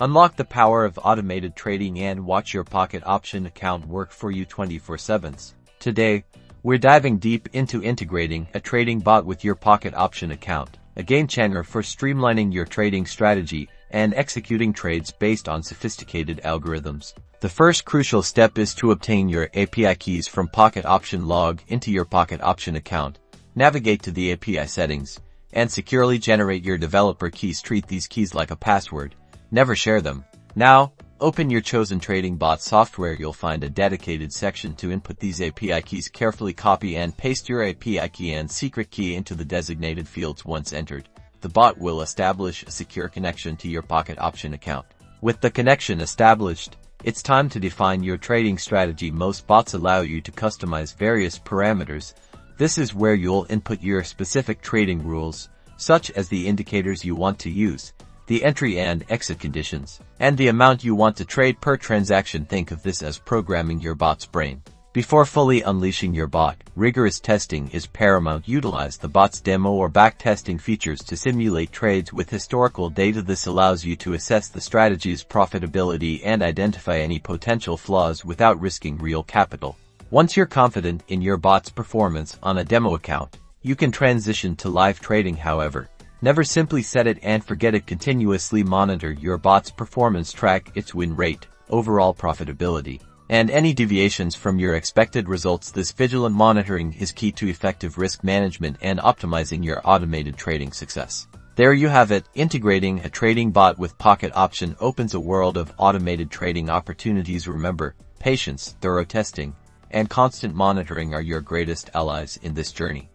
Unlock the power of automated trading and watch your pocket option account work for you 24/7. Today, we're diving deep into integrating a trading bot with your pocket option account, a game changer for streamlining your trading strategy and executing trades based on sophisticated algorithms. The first crucial step is to obtain your API keys from Pocket Option. Log into your Pocket Option account, navigate to the API settings, and securely generate your developer keys. Treat these keys like a password. Never share them. Now, open your chosen trading bot software. You'll find a dedicated section to input these API keys. Carefully copy and paste your API key and secret key into the designated fields. Once entered, the bot will establish a secure connection to your Pocket Option account. With the connection established, it's time to define your trading strategy. Most bots allow you to customize various parameters. This is where you'll input your specific trading rules, such as the indicators you want to use, the entry and exit conditions, and the amount you want to trade per transaction. Think of this as programming your bot's brain. Before fully unleashing your bot, rigorous testing is paramount. Utilize the bot's demo or backtesting features to simulate trades with historical data. This allows you to assess the strategy's profitability and identify any potential flaws without risking real capital. Once you're confident in your bot's performance on a demo account, you can transition to live trading. However, never simply set it and forget it. Continuously monitor your bot's performance, track its win rate, overall profitability, and any deviations from your expected results. This vigilant monitoring is key to effective risk management and optimizing your automated trading success. There you have it. Integrating a trading bot with Pocket Option opens a world of automated trading opportunities. Remember, patience, thorough testing, and constant monitoring are your greatest allies in this journey.